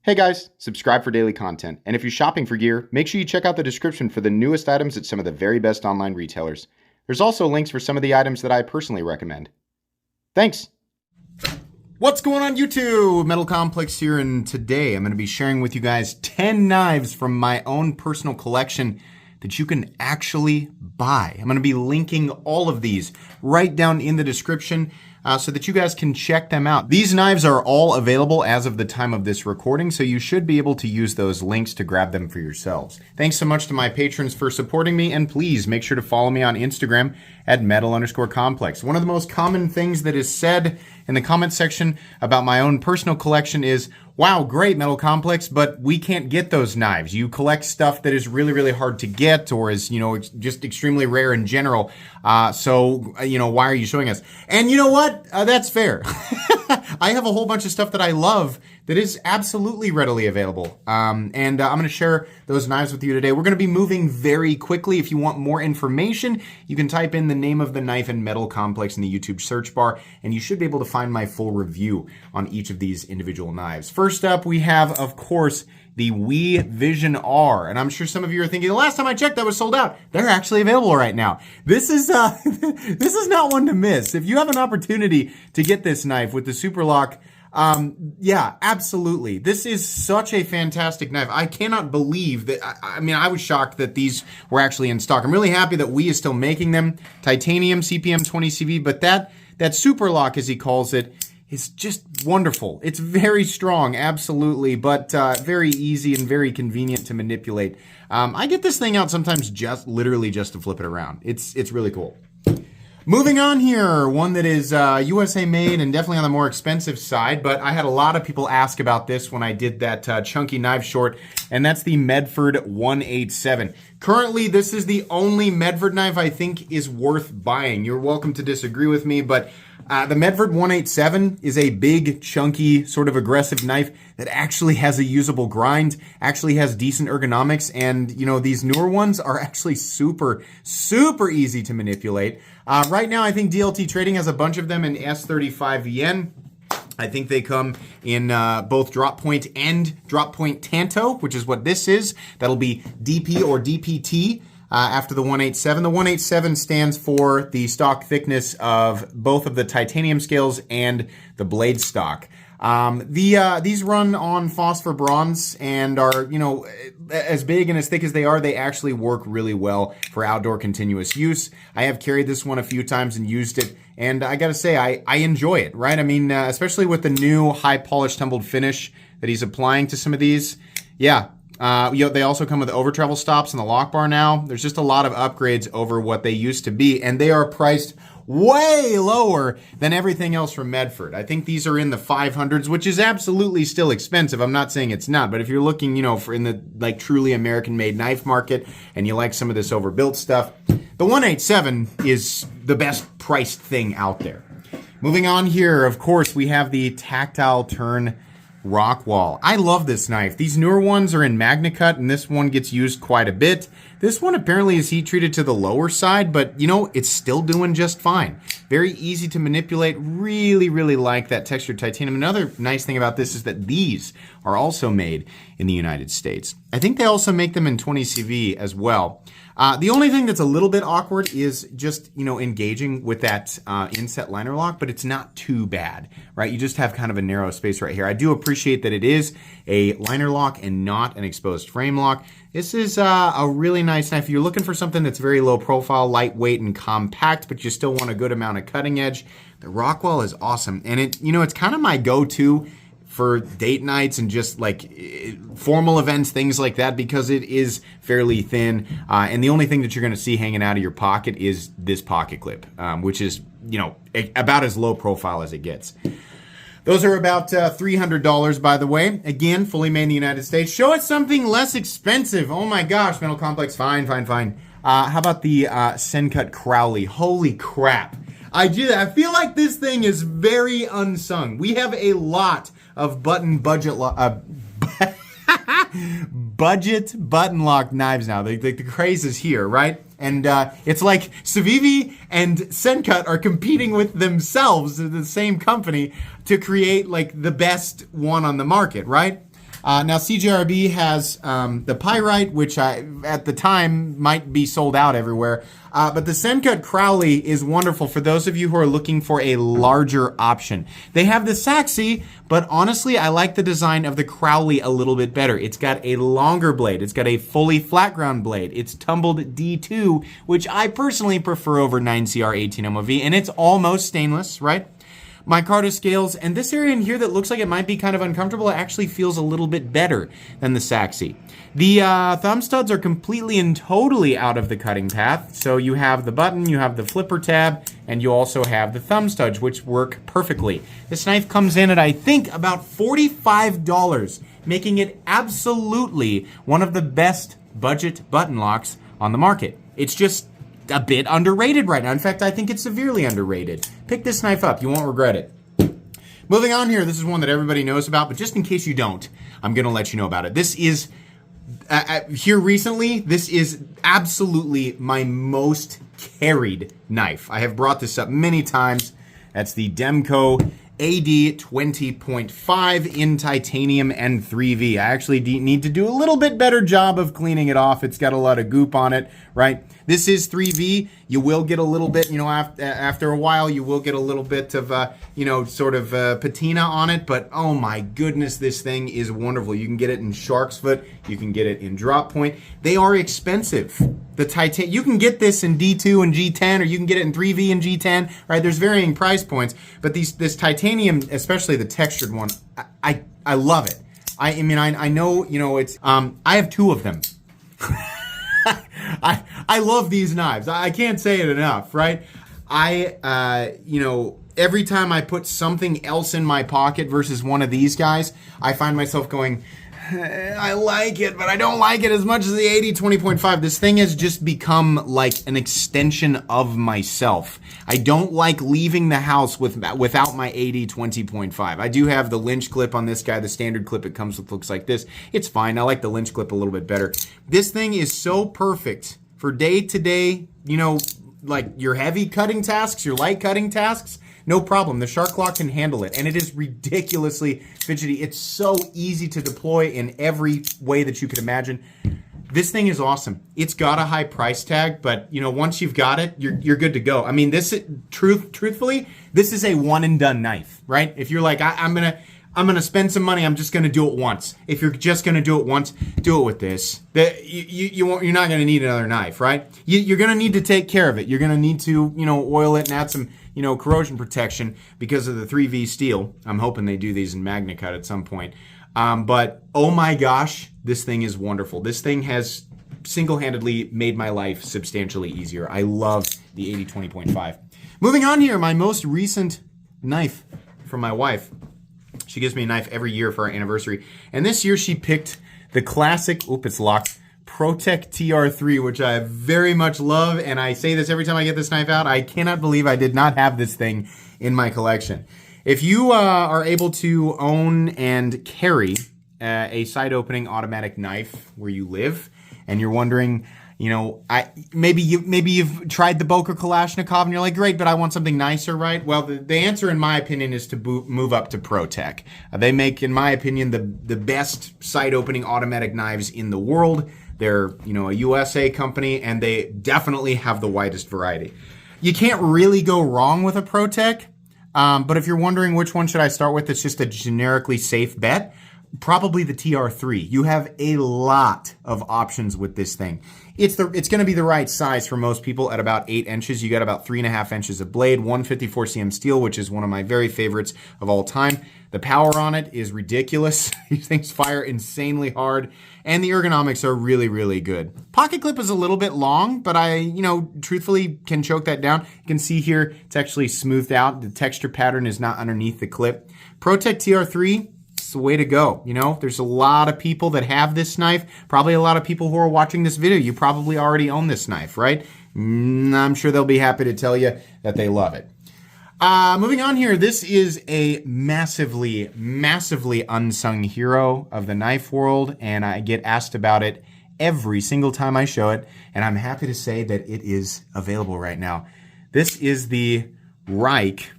Hey guys, subscribe for daily content. And if you're shopping for gear, make sure you check out the description for the newest items at some of the very best online retailers. There's also links for some of the items that I personally recommend. Thanks! What's going on YouTube? Metal Complex here, and today I'm going to be sharing with you guys 10 knives from my own personal collection that you can actually buy. I'm going to be linking all of these right down in the description so that you guys can check them out. These knives are all available as of the time of this recording, so you should be able to use those links to grab them for yourselves. Thanks so much to my patrons for supporting me, and please make sure to follow me on Instagram at metal_complex. One of the most common things that is said in the comment section about my own personal collection is, wow, great, Metal Complex, but we can't get those knives. You collect stuff that is really, really hard to get or is, just extremely rare in general. So, why are you showing us? And you know what? That's fair. I have a whole bunch of stuff that I love that is absolutely readily available. And I'm going to share those knives with you today. We're going to be moving very quickly. If you want more information, you can type in the name of the knife and Metal Complex in the YouTube search bar, and you should be able to find my full review on each of these individual knives. First up, we have, of course, the WE Vision R. And I'm sure some of you are thinking, the last time I checked, that was sold out. They're actually available right now. This is this is not one to miss. If you have an opportunity to get this knife with the Super Lock, yeah, absolutely. This is such a fantastic knife. I cannot believe that, I was shocked that these were actually in stock. I'm really happy that WE is still making them. Titanium CPM 20CV, but that Super Lock, as he calls it, is just wonderful. It's very strong, absolutely, but very easy and very convenient to manipulate. I get this thing out sometimes literally just to flip it around. It's really cool. Moving on here, one that is USA made and definitely on the more expensive side, but I had a lot of people ask about this when I did that chunky knife short, and that's the Medford 187. Currently, this is the only Medford knife I think is worth buying. You're welcome to disagree with me, but the Medford 187 is a big, chunky, sort of aggressive knife that actually has a usable grind, actually has decent ergonomics, and, these newer ones are actually super, super easy to manipulate. Right now, I think DLT Trading has a bunch of them in S35VN. I think they come in both drop point and drop point Tanto, which is what this is. That'll be DP or DPT. After the 187. The 187 stands for the stock thickness of both of the titanium scales and the blade stock. These run on phosphor bronze and are, as big and as thick as they are, they actually work really well for outdoor continuous use. I have carried this one a few times and used it, and I gotta say, I enjoy it, right? Especially with the new high polished tumbled finish that he's applying to some of these. Yeah. They also come with over travel stops in the lock bar now. There's just a lot of upgrades over what they used to be, and they are priced way lower than everything else from Medford. I think these are in the 500s, which is absolutely still expensive. I'm not saying it's not, but if you're looking, for in the truly American-made knife market and you like some of this overbuilt stuff, the 187 is the best priced thing out there. Moving on here, of course, we have the Tactile Turn Rockwall. I love this knife. These newer ones are in MagnaCut, and this one gets used quite a bit. This one apparently is heat treated to the lower side, but it's still doing just fine. Very easy to manipulate. Really, really like that textured titanium. Another nice thing about this is that these are also made in the United States. I think they also make them in 20CV as well. The only thing that's a little bit awkward is just, engaging with that inset liner lock, but it's not too bad, right? You just have kind of a narrow space right here. I do appreciate that it is a liner lock and not an exposed frame lock. This is a really nice knife. If you're looking for something that's very low profile, lightweight, and compact, but you still want a good amount of cutting edge, the Rockwall is awesome. And it's kind of my go-to for date nights and just like formal events, things like that, because it is fairly thin. And the only thing that you're going to see hanging out of your pocket is this pocket clip, which is, about as low profile as it gets. Those are about $300, by the way. Again, fully made in the United States. Show us something less expensive. Oh my gosh, Metal Complex, fine. How about the Sencut Crowley? Holy crap. I feel like this thing is very unsung. We have a lot of budget button lock knives now. The craze is here, right? And it's like Civivi and Sencut are competing with themselves, the same company, to create like the best one on the market, right? Now, CJRB has the Pyrite, which at the time might be sold out everywhere. But the Sencut Crowley is wonderful for those of you who are looking for a larger option. They have the Saxy, but honestly, I like the design of the Crowley a little bit better. It's got a longer blade. It's got a fully flat ground blade. It's tumbled D2, which I personally prefer over 9CR 18MOV, and it's almost stainless, right? Micarta scales, and this area in here that looks like it might be kind of uncomfortable actually feels a little bit better than the Saxy. The thumb studs are completely and totally out of the cutting path, so you have the button, you have the flipper tab, and you also have the thumb studs, which work perfectly. This knife comes in at, I think, about $45, making it absolutely one of the best budget button locks on the market. It's just a bit underrated right now. In fact, I think it's severely underrated. Pick this knife up. You won't regret it. Moving on here, this is one that everybody knows about, but just in case you don't, I'm going to let you know about it. This is, here recently, this is absolutely my most carried knife. I have brought this up many times. That's the Demko AD 20.5 in titanium and 3V. I actually need to do a little bit better job of cleaning it off. It's got a lot of goop on it, right? This is 3V. You will get a little bit, after a while, you will get a little bit of, patina on it. But oh my goodness, this thing is wonderful. You can get it in shark's foot. You can get it in drop point. They are expensive. You can get this in D2 and G10, or you can get it in 3V and G10, right? There's varying price points. But this titanium, especially the textured one, I love it. I know, it's, I have two of them. I love these knives. I can't say it enough, right? Every time I put something else in my pocket versus one of these guys, I find myself going, I like it, but I don't like it as much as the AD 20.5. This thing has just become like an extension of myself. I don't like leaving the house without my AD 20.5. I do have the Lynch clip on this guy. The standard clip it comes with looks like this. It's fine. I like the Lynch clip a little bit better. This thing is so perfect for day-to-day, like your heavy cutting tasks, your light cutting tasks. No problem. The Shark Claw can handle it, and it is ridiculously fidgety. It's so easy to deploy in every way that you could imagine. This thing is awesome. It's got a high price tag, but once you've got it, you're good to go. I mean, truthfully, this is a one and done knife, right? If you're like, I'm gonna spend some money, I'm just gonna do it once. If you're just gonna do it once, do it with this. You're not gonna need another knife, right? You're gonna need to take care of it. You're gonna need to, oil it and add some, corrosion protection because of the 3V steel. I'm hoping they do these in MagnaCut at some point. But oh my gosh, this thing is wonderful. This thing has single-handedly made my life substantially easier. I love the AD 20.5. Moving on here, my most recent knife from my wife. She gives me a knife every year for our anniversary. And this year she picked the classic, it's locked, ProTech TR3, which I very much love. And I say this every time I get this knife out. I cannot believe I did not have this thing in my collection. If you are able to own and carry a side opening automatic knife where you live, and you're wondering, maybe you've tried the Boker Kalashnikov and you're like, great, but I want something nicer, right? Well, the answer, in my opinion, is to move up to ProTech. They make, in my opinion, the best side opening automatic knives in the world. They're, a USA company, and they definitely have the widest variety. You can't really go wrong with a ProTech, but if you're wondering which one should I start with, it's just a generically safe bet. Probably the TR3. You have a lot of options with this thing. It's going to be the right size for most people at about 8 inches. You got about 3.5 inches of blade, 154 cm steel, which is one of my very favorites of all time. The power on it is ridiculous. These things fire insanely hard, and the ergonomics are really, really good. Pocket clip is a little bit long, but I, truthfully can choke that down. You can see here, it's actually smoothed out. The texture pattern is not underneath the clip. ProTech TR3, it's the way to go. There's a lot of people that have this knife. Probably a lot of people who are watching this video. You probably already own this knife, right? I'm sure they'll be happy to tell you that they love it. Moving on here, this is a massively, massively unsung hero of the knife world, and I get asked about it every single time I show it, and I'm happy to say that it is available right now. This is the Reich.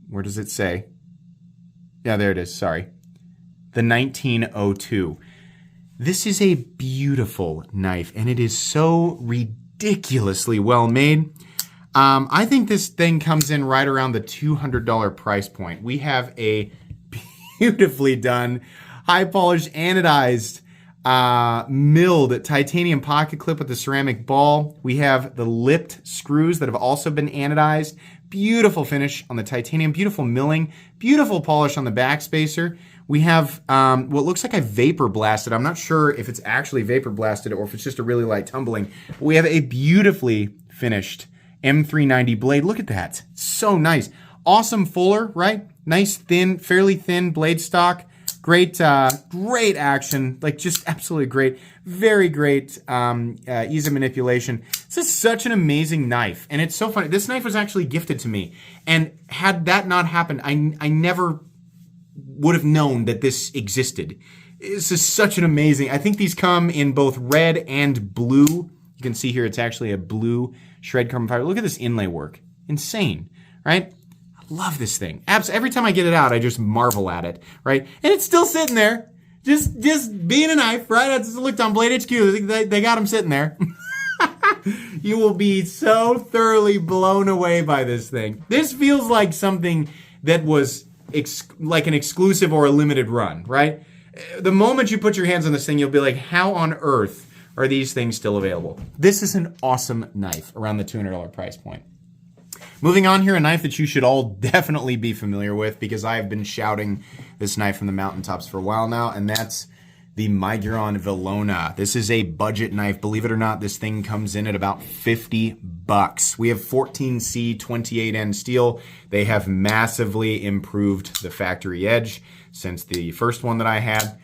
Where does it say? Yeah, there it is. Sorry. the 1902. This is a beautiful knife, and it is so ridiculously well made. I think this thing comes in right around the $200 price point. We have a beautifully done, high polished, anodized, milled titanium pocket clip with the ceramic ball. We have the lipped screws that have also been anodized. Beautiful finish on the titanium, beautiful milling, beautiful polish on the backspacer. We have what looks like I vapor blasted. I'm not sure if it's actually vapor blasted or if it's just a really light tumbling. But we have a beautifully finished M390 blade. Look at that. So nice. Awesome fuller, right? Nice thin, fairly thin blade stock. Great, great action. Like just absolutely great. Very great ease of manipulation. This is such an amazing knife. And it's so funny. This knife was actually gifted to me. And had that not happened, I never would have known that this existed. This is such an amazing, I think these come in both red and blue. You can see here it's actually a blue shred carbon fiber. Look at this inlay work. Insane, right? I love this thing. Every time I get it out, I just marvel at it, right? And it's still sitting there, just being a knife, right? I just looked on Blade HQ. They got him sitting there. You will be so thoroughly blown away by this thing. This feels like something that was like an exclusive or a limited run, right? The moment you put your hands on this thing, you'll be like, how on earth are these things still available? This is an awesome knife around the $200 price point. Moving on here, a knife that you should all definitely be familiar with because I have been shouting this knife from the mountaintops for a while now, and that's the Miguron Vilona. This is a budget knife. Believe it or not, this thing comes in at about 50 bucks. We have 14C 28N steel. They have massively improved the factory edge since the first one that I had.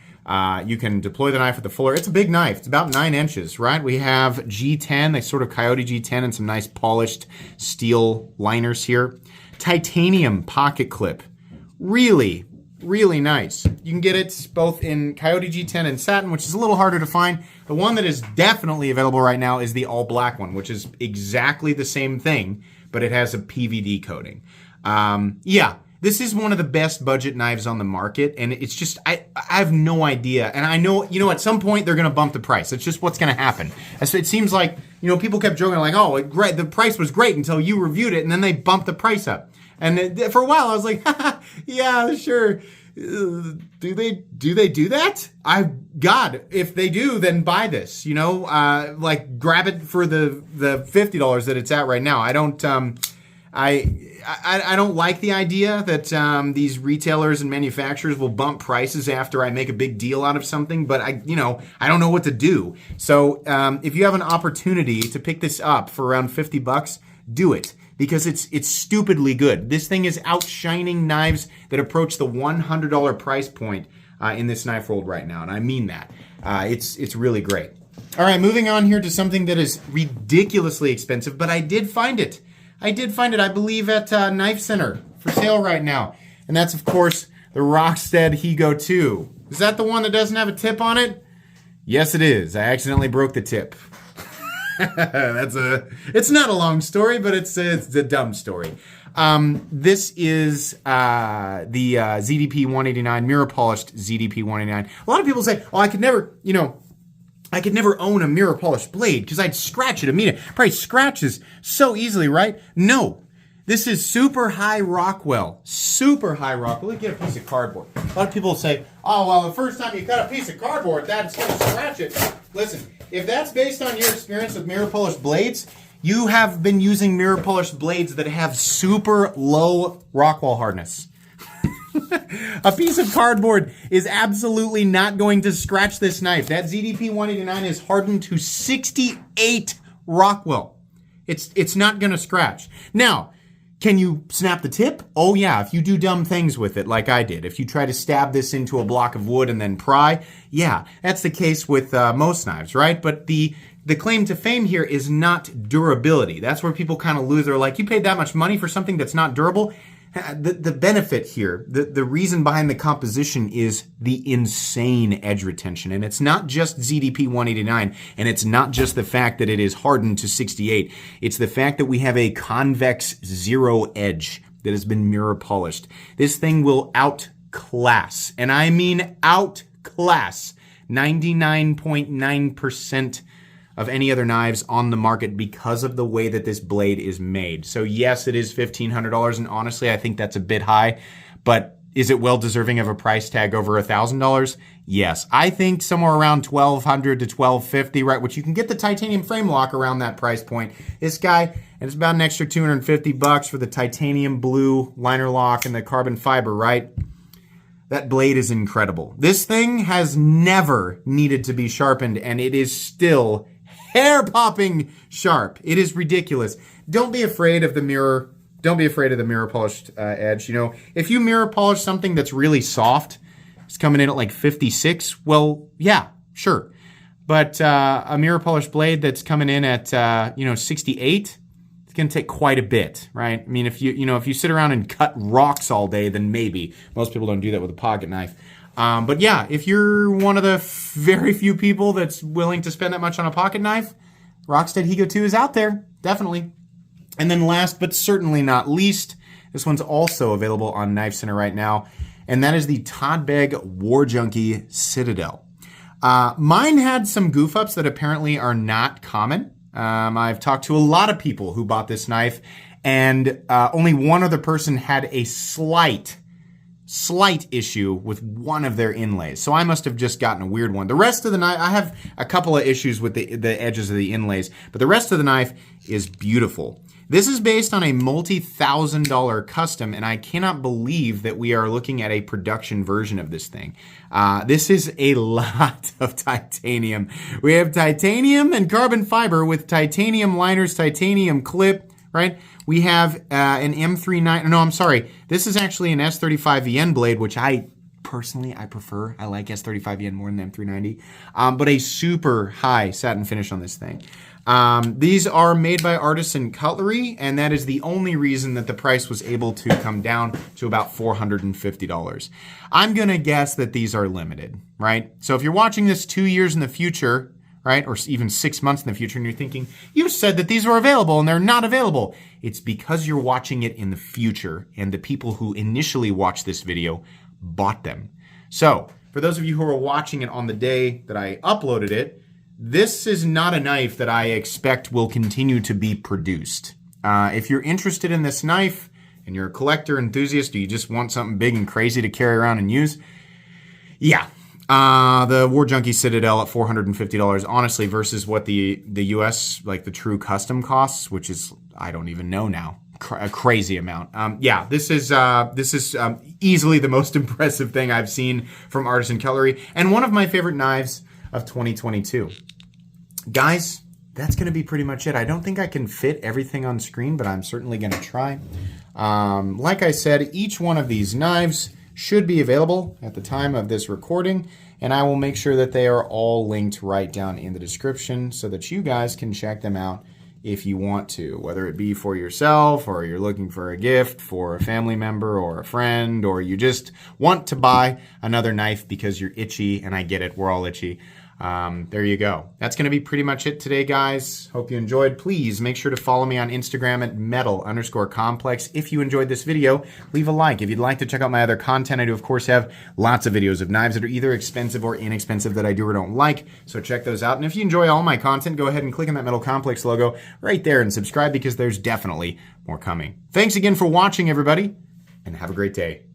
You can deploy the knife with the fuller. It's a big knife. It's about 9 inches, right? We have G10, they sort of Coyote G10 and some nice polished steel liners here. Titanium pocket clip. Really, really nice. You can get it both in Coyote G10 and satin, which is a little harder to find. The one that is definitely available right now is the all black one, which is exactly the same thing, but it has a PVD coating. Yeah. This is one of the best budget knives on the market, and it's just, I have no idea. And I know, at some point they're going to bump the price. It's just what's going to happen. It seems like, people kept joking like, oh, great, the price was great until you reviewed it, and then they bumped the price up. And for a while I was like, yeah, sure. Do they do that? God, if they do, then buy this, like grab it for the $50 that it's at right now. I don't like the idea that these retailers and manufacturers will bump prices after I make a big deal out of something, but I don't know what to do. So if you have an opportunity to pick this up for around 50 bucks, do it because it's stupidly good. This thing is outshining knives that approach the $100 price point in this knife world right now, and I mean that. It's really great. All right, moving on here to something that is ridiculously expensive, but I did find it. I believe, at Knife Center for sale right now. And that's, of course, the Rockstead Higo 2. Is that the one that doesn't have a tip on it? Yes, it is. I accidentally broke the tip. It's not a long story, but it's a dumb story. This is the ZDP 189, mirror polished ZDP 189. A lot of people say, oh, I could never own a mirror polished blade because I'd scratch it immediately. Probably scratches so easily, right? No. This is super high Rockwell. Super high Rockwell. Let me get a piece of cardboard. A lot of people say, oh, well, the first time you cut a piece of cardboard, that's going to scratch it. Listen, if that's based on your experience with mirror polished blades, you have been using mirror polished blades that have super low Rockwell hardness. A piece of cardboard is absolutely not going to scratch this knife. That ZDP 189 is hardened to 68 Rockwell. It's not going to scratch. Now, can you snap the tip? Oh yeah, if you do dumb things with it like I did. If you try to stab this into a block of wood and then pry, yeah, that's the case with most knives, right? But the claim to fame here is not durability. That's where people kind of lose. They're like, you paid that much money for something that's not durable? The benefit here, the reason behind the composition is the insane edge retention. And it's not just ZDP 189, and it's not just the fact that it is hardened to 68. It's the fact that we have a convex zero edge that has been mirror polished. This thing will outclass, and I mean outclass, 99.9% of any other knives on the market because of the way that this blade is made. So yes, it is $1,500, and honestly, I think that's a bit high, but is it well deserving of a price tag over $1,000? Yes, I think somewhere around $1,200 to $1,250, right? Which you can get the titanium frame lock around that price point. This guy, and it's about an extra $250 for the titanium blue liner lock and the carbon fiber, right? That blade is incredible. This thing has never needed to be sharpened, and it is still hair-popping sharp. It is ridiculous. Don't be afraid of the mirror. Don't be afraid of the mirror polished edge. You know, if you mirror polish something that's really soft, it's coming in at like 56. Well, yeah, sure. But a mirror polished blade that's coming in at 68, it's gonna take quite a bit, right? I mean, if you sit around and cut rocks all day, then maybe. Most people don't do that with a pocket knife. But yeah, if you're one of the very few people that's willing to spend that much on a pocket knife, Rockstead Higo 2 is out there, definitely. And then last but certainly not least, this one's also available on Knife Center right now, and that is the Todd Begg War Junkie Citadel. Mine had some goof-ups that apparently are not common. I've talked to a lot of people who bought this knife, and only one other person had a slight issue with one of their inlays. So I must have just gotten a weird one. The rest of the knife, I have a couple of issues with the edges of the inlays, but the rest of the knife is beautiful. This is based on a multi-$1,000 custom, and I cannot believe that we are looking at a production version of this thing. This is a lot of titanium. We have titanium and carbon fiber with titanium liners, titanium clip, right? We have an M39, no, I'm sorry. This is actually an S35VN blade, which I prefer. I like S35VN more than the M390, but a super high satin finish on this thing. These are made by Artisan Cutlery, and that is the only reason that the price was able to come down to about $450. I'm gonna guess that these are limited, right? So if you're watching this 2 years in the future, right, or even 6 months in the future, and you're thinking, you said that these were available and they're not available, it's because you're watching it in the future, and the people who initially watched this video bought them. So for those of you who are watching it on the day that I uploaded it, this is not a knife that I expect will continue to be produced. If you're interested in this knife and you're a collector enthusiast, or you just want something big and crazy to carry around and use, yeah. The War Junkie Citadel at $450, honestly, versus what the US, like the true custom costs, which is, I don't even know now, a crazy amount. Yeah, this is easily the most impressive thing I've seen from Artisan Cutlery, and one of my favorite knives of 2022. Guys, that's gonna be pretty much it. I don't think I can fit everything on screen, but I'm certainly gonna try. Like I said, each one of these knives should be available at the time of this recording, and I will make sure that they are all linked right down in the description so that you guys can check them out if you want to, whether it be for yourself, or you're looking for a gift for a family member or a friend, or you just want to buy another knife because you're itchy, and I get it, we're all itchy. There you go. That's going to be pretty much it today, guys. Hope you enjoyed. Please make sure to follow me on Instagram at metal_complex. If you enjoyed this video, leave a like. If you'd like to check out my other content, I do, of course, have lots of videos of knives that are either expensive or inexpensive that I do or don't like, so check those out. And if you enjoy all my content, go ahead and click on that Metal Complex logo right there and subscribe, because there's definitely more coming. Thanks again for watching, everybody, and have a great day.